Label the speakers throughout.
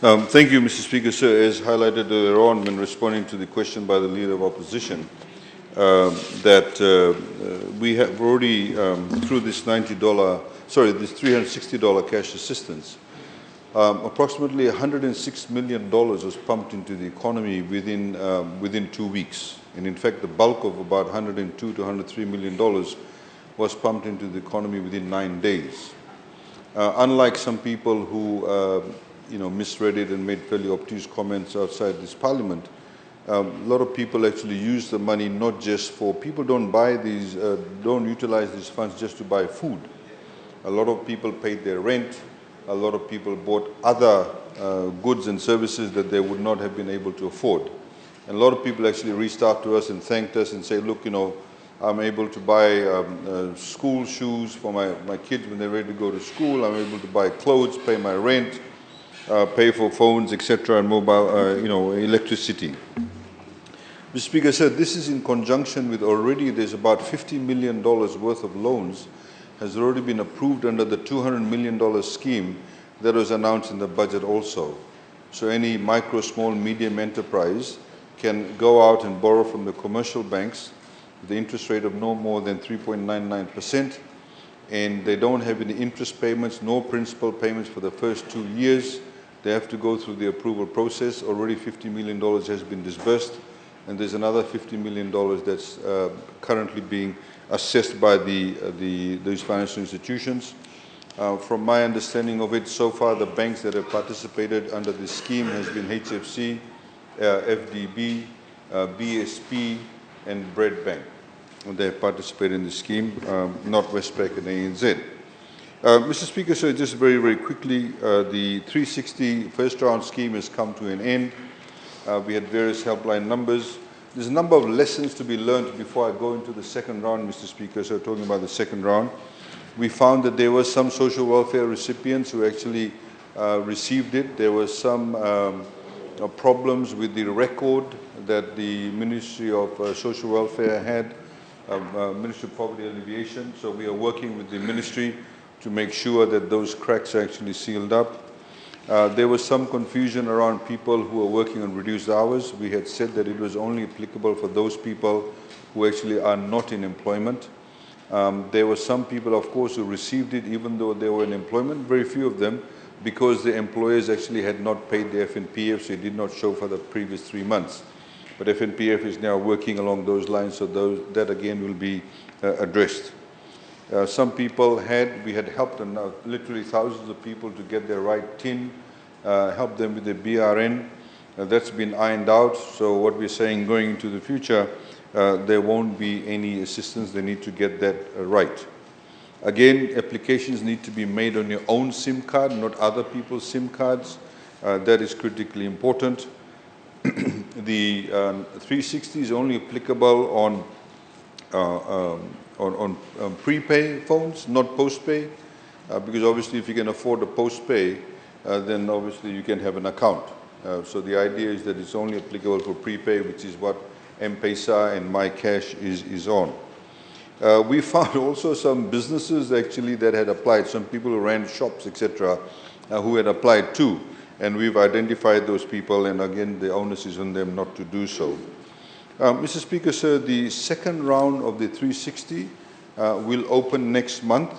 Speaker 1: Thank you, Mr. Speaker. Sir, as highlighted earlier on when responding to the question by the Leader of Opposition, we have already, through this this $360 cash assistance, approximately $106 million was pumped into the economy within 2 weeks. And in fact, the bulk of about $102 to $103 million was pumped into the economy within 9 days. Unlike some people who misread it and made fairly obtuse comments outside this parliament, a lot of people actually use the money not just for, people don't utilize these funds just to buy food. A lot of people paid their rent. A lot of people bought other goods and services that they would not have been able to afford. And a lot of people actually reached out to us and thanked us and said, look, I'm able to buy school shoes for my kids when they're ready to go to school. I'm able to buy clothes, pay my rent, pay for phones, etc., and mobile, electricity. Mr. Speaker, sir, this is in conjunction with already there's about $50 million worth of loans has already been approved under the $200 million scheme that was announced in the budget also. So any micro, small, medium enterprise can go out and borrow from the commercial banks with the interest rate of no more than 3.99%, and they don't have any interest payments, no principal payments for the first 2 years. They have to go through the approval process. Already $50 million has been disbursed, and there's another $50 million that's currently being assessed by those financial institutions. From my understanding of it, so far the banks that have participated under this scheme has been HFC, FDB, BSP, and Bread Bank. And they have participated in the scheme, not Westpac and ANZ. Mr. Speaker, so just very, very quickly, the 360 first round scheme has come to an end. We had various helpline numbers. There's a number of lessons to be learned before I go into the second round, Mr. Speaker. So talking about the second round, we found that there were some social welfare recipients who actually received it. There were some problems with the record that the Ministry of Social Welfare had, Ministry of Poverty Alleviation. So we are working with the ministry to make sure that those cracks are actually sealed up. There was some confusion around people who are working on reduced hours. We had said that it was only applicable for those people who actually are not in employment. There were some people, of course, who received it even though they were in employment, very few of them, because the employers actually had not paid the FNPF, so it did not show for the previous 3 months. But FNPF is now working along those lines, so that again will be addressed. Some people we had helped literally thousands of people to get their right TIN, helped them with their BRN. That's been ironed out. So what we're saying going into the future, there won't be any assistance. They need to get that right. Again, applications need to be made on your own SIM card, not other people's SIM cards. That is critically important. The 360 is only applicable on prepay phones, not postpay, because obviously if you can afford a postpay, then obviously you can have an account. So the idea is that it's only applicable for prepay, which is what M-Pesa and MyCash is on. We found also some businesses actually that had applied, some people who ran shops, etc., who had applied too, and we've identified those people, and again the onus is on them not to do so. Mr. Speaker, sir, the second round of the 360 will open next month.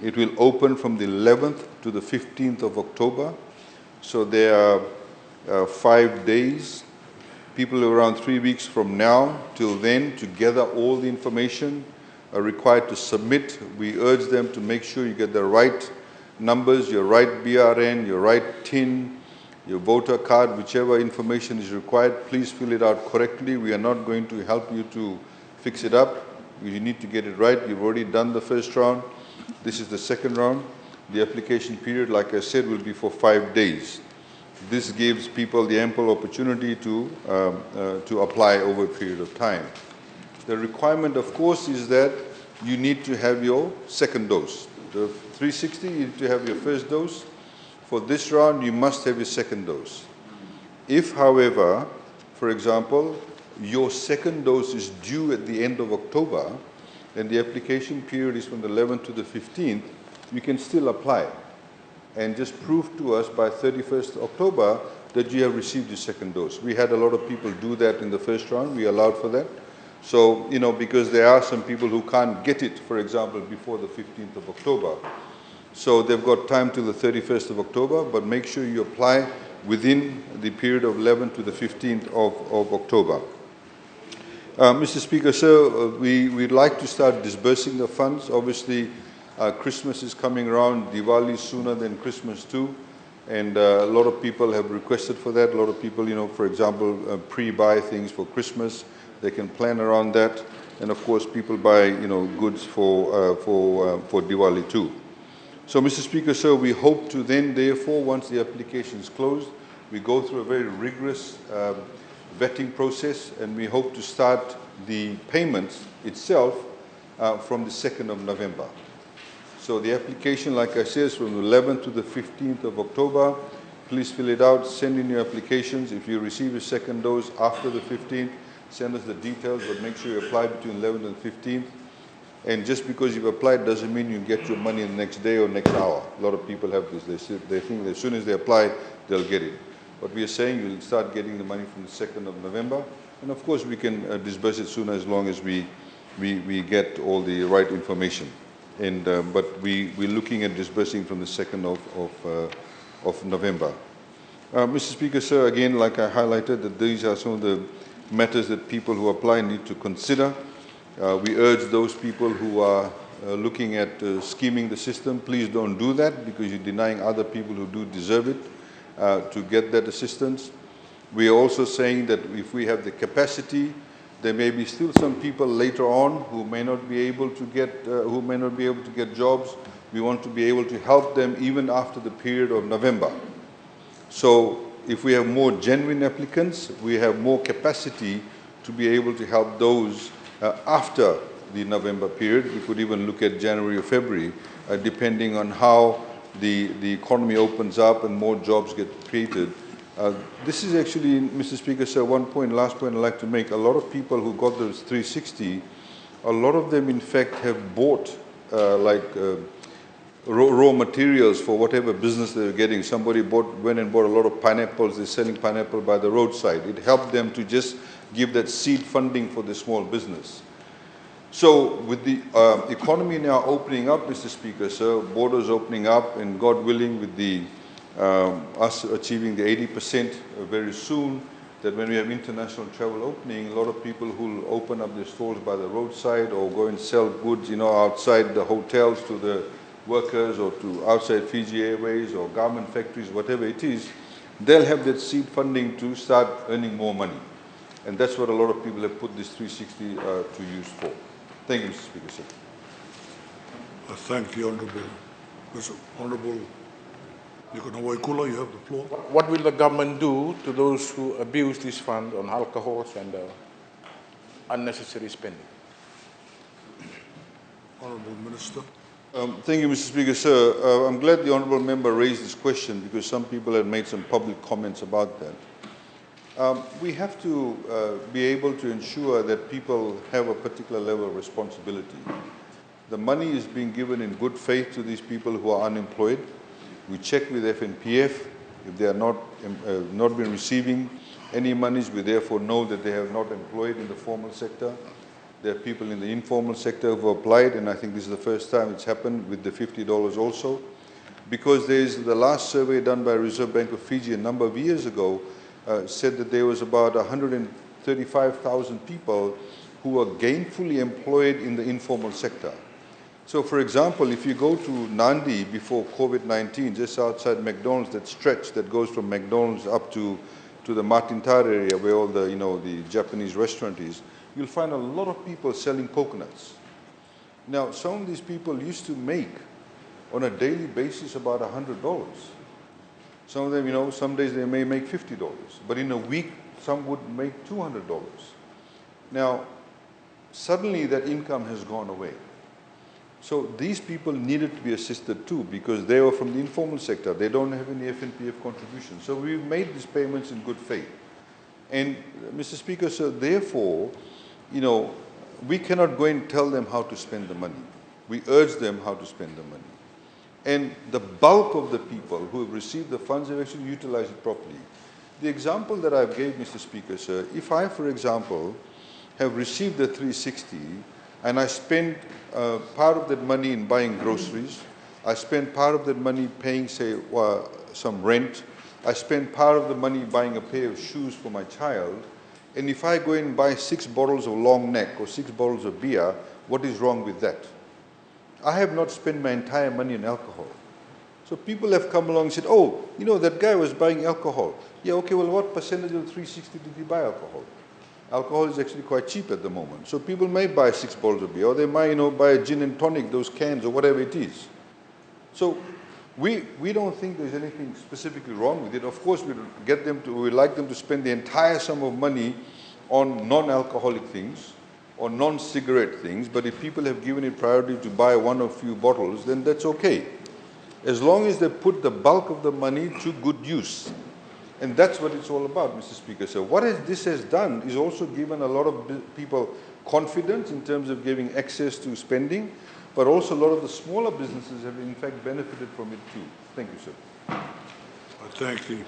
Speaker 1: It will open from the 11th to the 15th of October. So there are 5 days. People around 3 weeks from now till then to gather all the information are required to submit. We urge them to make sure you get the right numbers, your right BRN, your right TIN, your voter card, whichever information is required. Please fill it out correctly. We are not going to help you to fix it up. You need to get it right. You've already done the first round. This is the second round. The application period, like I said, will be for 5 days. This gives people the ample opportunity to apply over a period of time. The requirement, of course, is that you need to have your second dose. The 360, you need to have your first dose. For this round, you must have your second dose. If, however, for example, your second dose is due at the end of October, then the application period is from the 11th to the 15th, you can still apply. and just prove to us by 31st October that you have received your second dose. We had a lot of people do that in the first round. We allowed for that. So, because there are some people who can't get it, for example, before the 15th of October. So they've got time till the 31st of October, but make sure you apply within the period of 11th to the 15th of October. Mr. Speaker, sir, we'd like to start disbursing the funds. Obviously, Christmas is coming around, Diwali sooner than Christmas too, and a lot of people have requested for that. A lot of people, for example, pre-buy things for Christmas. They can plan around that, and of course, people buy, goods for Diwali too. So, Mr. Speaker, sir, we hope to then, therefore, once the application is closed, we go through a very rigorous vetting process, and we hope to start the payments itself from the 2nd of November. So the application, like I said, is from the 11th to the 15th of October. Please fill it out, send in your applications. If you receive your second dose after the 15th, send us the details, but make sure you apply between 11th and 15th. And just because you've applied doesn't mean you get your money the next day or next hour. A lot of people have this. They think that as soon as they apply, they'll get it. But we are saying you'll start getting the money from the 2nd of November. And of course, we can disburse it sooner as long as we get all the right information. And but we're looking at disbursing from the 2nd of November. Mr. Speaker, sir, again, like I highlighted, that these are some of the matters that people who apply need to consider. We urge those people who are looking at scheming the system, please don't do that, because you're denying other people who do deserve it to get that assistance. We are also saying that if we have the capacity, there may be still some people later on who may not be able to get jobs. We want to be able to help them even after the period of November. So if we have more genuine applicants, we have more capacity to be able to help those after the November period. We could even look at January or February, depending on how the economy opens up and more jobs get created. This is actually, Mr. Speaker, sir, last point I'd like to make. A lot of people who got those 360, a lot of them in fact have bought raw materials for whatever business they were getting. Somebody went and bought a lot of pineapples. They're selling pineapple by the roadside. It helped them to just give that seed funding for the small business. So with the economy now opening up, Mr. Speaker, sir, borders opening up, and God willing, with the us achieving the 80% very soon, that when we have international travel opening, a lot of people who will open up their stores by the roadside or go and sell goods, outside the hotels to the workers or to outside Fiji Airways or garment factories, whatever it is, they'll have that seed funding to start earning more money. And that's what a lot of people have put this 360 to use for. Thank you, Mr. Speaker, sir.
Speaker 2: Thank the Honourable. Honourable Nikona Waikula, you have the floor.
Speaker 3: What will the government do to those who abuse this fund on alcohols and unnecessary spending?
Speaker 2: Honourable Minister.
Speaker 1: Thank you, Mr. Speaker, sir. I'm glad the Honourable Member raised this question, because some people have made some public comments about that. We have to be able to ensure that people have a particular level of responsibility. The money is being given in good faith to these people who are unemployed. We check with FNPF. If they are not been receiving any monies, we therefore know that they have not employed in the formal sector. There are people in the informal sector who have applied, and I think this is the first time it's happened with the $50 also. Because there's the last survey done by Reserve Bank of Fiji a number of years ago said that there was about 135,000 people who were gainfully employed in the informal sector. So, for example, if you go to Nandi before COVID-19, just outside McDonald's, that stretch that goes from McDonald's up to the Martintar area where all the, the Japanese restaurant is, you'll find a lot of people selling coconuts. Now, some of these people used to make on a daily basis about $100. Some of them, some days they may make $50, but in a week, some would make $200. Now, suddenly that income has gone away. So these people needed to be assisted too, because they were from the informal sector. They don't have any FNPF contributions. So we've made these payments in good faith. And Mr. Speaker, so therefore, we cannot go and tell them how to spend the money. We urge them how to spend the money. And the bulk of the people who have received the funds have actually utilized it properly. The example that I gave, Mr. Speaker, sir, if I, for example, have received the 360 and I spend part of that money in buying groceries, I spend part of that money paying, say, some rent, I spend part of the money buying a pair of shoes for my child, and if I go and buy 6 bottles of long neck or 6 bottles of beer, what is wrong with that? I have not spent my entire money on alcohol. So people have come along and said, oh, you know, that guy was buying alcohol. Yeah, okay, well, what percentage of 360 did he buy alcohol? Alcohol is actually quite cheap at the moment. So people may buy 6 bottles of beer, or they might, buy a gin and tonic, those cans, or whatever it is. So we don't think there's anything specifically wrong with it. Of course, we'd like them to spend the entire sum of money on non-alcoholic things or non-cigarette things, but if people have given it priority to buy one or few bottles, then that's okay. As long as they put the bulk of the money to good use. And that's what it's all about, Mr. Speaker. So what this has done is also given a lot of people confidence in terms of giving access to spending, but also a lot of the smaller businesses have in fact benefited from it too. Thank you, sir.
Speaker 2: I thank the